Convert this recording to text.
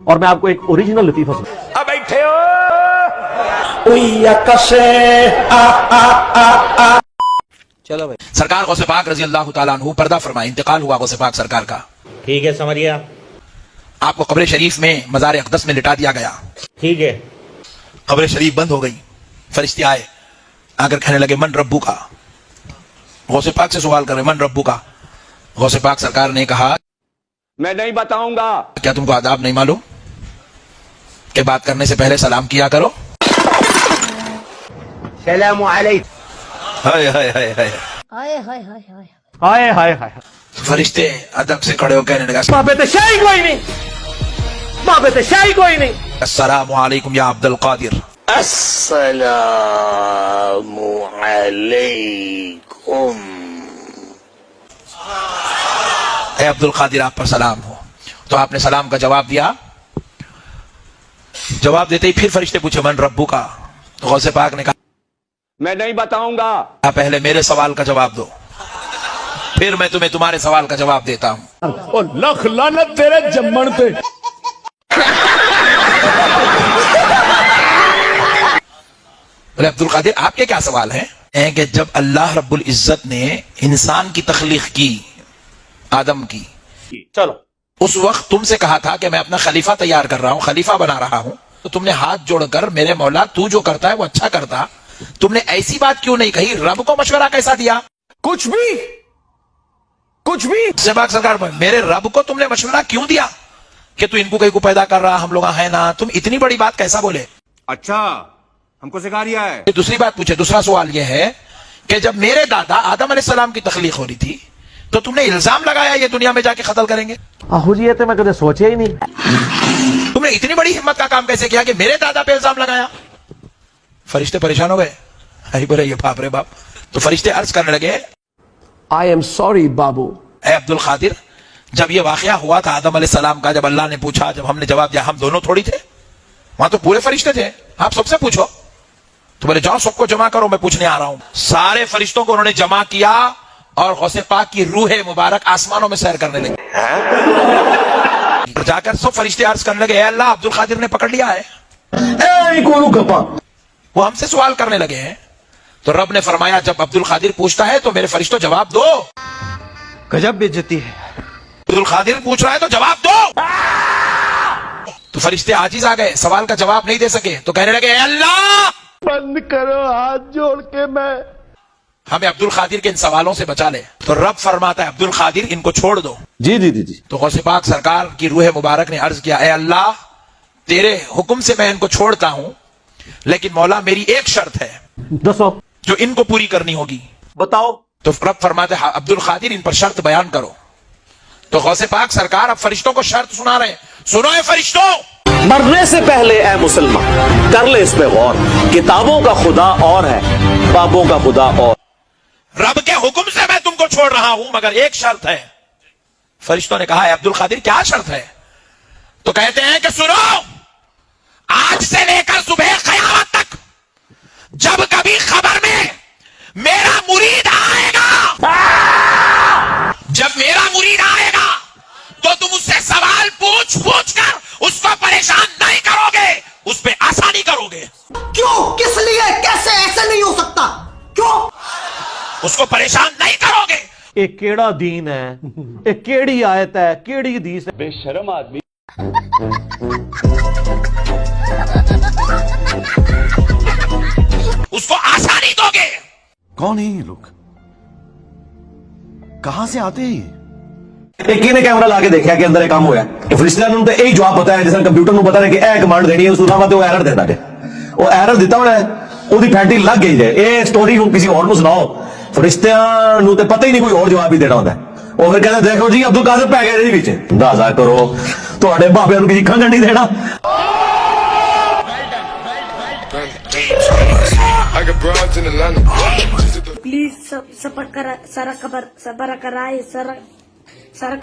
اور میں آپ کو ایک اوریجنل لطیفہ سنا بیٹھے ہو چلو بھائی. سرکار غوث پاک رضی اللہ تعالیٰ عنہ پردہ فرمائے، انتقال ہوا غوث پاک سرکار کا. ٹھیک ہے سمجھ گیا. آپ کو قبر شریف میں مزار اقدس میں لٹا دیا گیا. ٹھیک ہے. قبر شریف بند ہو گئی. فرشتے آئے آ کر کہنے لگے من ربو کا. غوث پاک سے سوال کر رہے من ربو کا. غوث پاک سرکار نے کہا میں نہیں بتاؤں گا. کیا تم کو آداب نہیں معلوم کہ بات کرنے سے پہلے سلام کیا کرو؟ السلام علیکم. ہائے ہائے ہائے ہائے. ہائے ہائے ہائے ہائے ہائے ہائے ہائے. فرشتے ادب سے کھڑے ہو کہنے لگا وہاں پہ تو شاہی کوئی نہیں، وہاں پہ تو شاہی کوئی نہیں. السلام علیکم یا عبد القادر. السلام علیکم. اے عبد القادر آپ پر سلام ہو. تو آپ نے سلام کا جواب دیا. جواب دیتے ہی پھر فرشتے پوچھے من ربو کا. تو غوث پاک نے کہا میں نہیں بتاؤں گا. آپ پہلے میرے سوال کا جواب دو، پھر میں تمہیں تمہارے سوال کا جواب دیتا ہوں. اور لکھ لعنت تیرے جمن پہ. بولے عبد القادر آپ کے کیا سوال ہیں کہ جب اللہ رب العزت نے انسان کی تخلیق کی، آدم کی، چلو اس وقت تم سے کہا تھا کہ میں اپنا خلیفہ تیار کر رہا ہوں، خلیفہ بنا رہا ہوں، تو تم نے ہاتھ جوڑ کر میرے مولا تو جو کرتا ہے وہ اچھا کرتا، تم نے ایسی بات کیوں نہیں کہی؟ رب کو مشورہ کیسا دیا؟ کچھ بھی سے پاک سرکار میرے رب کو تم نے مشورہ کیوں دیا کہ تو ان کو کہیں کو پیدا کر رہا، ہم لوگ ہیں نا، تم اتنی بڑی بات کیسا بولے؟ اچھا ہم کو سکھا رہا ہے. دوسری بات پوچھے. دوسرا سوال یہ ہے کہ جب میرے دادا آدم علیہ السلام کی تخلیق ہو رہی تھی تو تم نے الزام لگایا یہ دنیا میں جا کے قتل کریں گے. آہو جی یہ تو میں کبھی سوچا ہی نہیں. تم نے اتنی بڑی ہمت کا کام کیسے کیا کہ میرے دادا پہ الزام لگایا؟ فرشتے پریشان ہو گئے. بولے یہ باپ رے باپ. تو فرشتے عرض کرنے لگے آئی ایم سوری بابو. اے عبد القادر جب یہ واقعہ ہوا تھا آدم علیہ السلام کا، جب اللہ نے پوچھا، جب ہم نے جواب دیا، ہم دونوں تھوڑی تھے وہاں، تو پورے فرشتے تھے. آپ سب سے پوچھو. تو بولے جاؤ سب کو جمع کرو، میں پوچھنے آ رہا ہوں. سارے فرشتوں کو انہوں نے جمع کیا اور غوث پاک کی روح مبارک آسمانوں میں سیر کرنے لگے. جا کر سب فرشتے عرض کرنے لگے اے اللہ عبد القادر نے پکڑ لیا ہے. وہ ہم سے سوال کرنے لگے ہیں. تو رب نے فرمایا جب عبد القادر پوچھتا ہے تو میرے فرشتوں جواب دو. گجب بےعزتی ہے. عبد القادر پوچھ رہا ہے تو جواب دو. تو فرشتے عاجز آ گئے، سوال کا جواب نہیں دے سکے. تو کہنے لگے اے اللہ بند کرو ہاتھ جوڑ کے، میں ہمیں عبد القادر کے ان سوالوں سے بچا لے. تو رب فرماتا ہے عبد القادر ان کو چھوڑ دو. جی. تو غوث پاک سرکار کی روح مبارک نے عرض کیا اے اللہ تیرے حکم سے میں ان کو چھوڑتا ہوں، لیکن مولا میری ایک شرط ہے دسو جو ان کو پوری کرنی ہوگی. بتاؤ. تو رب فرماتے ہیں عبد القادر ان پر شرط بیان کرو. تو غوث پاک سرکار اب فرشتوں کو شرط سنا رہے ہیں. سنو اے فرشتوں، مرنے سے پہلے اے مسلمان کر لے اس پہ غور. کتابوں کا خدا اور ہے، بابوں کا خدا اور. رب کے حکم سے میں تم کو چھوڑ رہا ہوں مگر ایک شرط ہے. فرشتوں نے کہا اے عبد القادر کیا شرط ہے؟ تو کہتے ہیں کہ سنو، آج سے لے کر صبح قیامت تک جب کبھی خبر میں میرا مرید آئے گا، جب میرا مرید آئے گا تو تم اس سے سوال پوچھ کر اس کو پریشان نہیں کرو گے، اس پہ آسانی کرو گے. کیوں؟ کس لیے؟ کیسے؟ ایسے نہیں ہو سکتا. کیوں؟ اس کو پریشان نہیں کرو گے. یہ کیڑا دین ہے، یہ کیڑی آیت ہے، کیڑی حدیث ہے. بے شرم آدمی. اس کو آسانی دو گے. کون ہیں یہ لوگ؟ کہاں سے آتے ہیں؟ ایک نے کیمرہ لا کے دیکھا کہ اندر ایک کام ہوا ہے. فرشتے نے تو یہی جواب بتایا جیسے کمپیوٹر کو پتا ہے کہ اے کمانڈ دینی ہے، اس بعد وہ ایرر دیتا ہے. وہ ایرر دیتا ہونا ہے، وہ پھینٹی لگ گئی ہے. یہ سٹوری کسی اور کو سناؤ، فرشتیاں نو تے پتہ ہی نہیں، کوئی اور جواب ہی دینا ہوتا ہے. وہ پھر کہتے دیکھو جی عبد القادر پہ گئے جی پیچھے. اندازہ کرو تھوڑے بابے کو کسی کھنگن نہیں دینا. پلیز صبر کرائے، سارا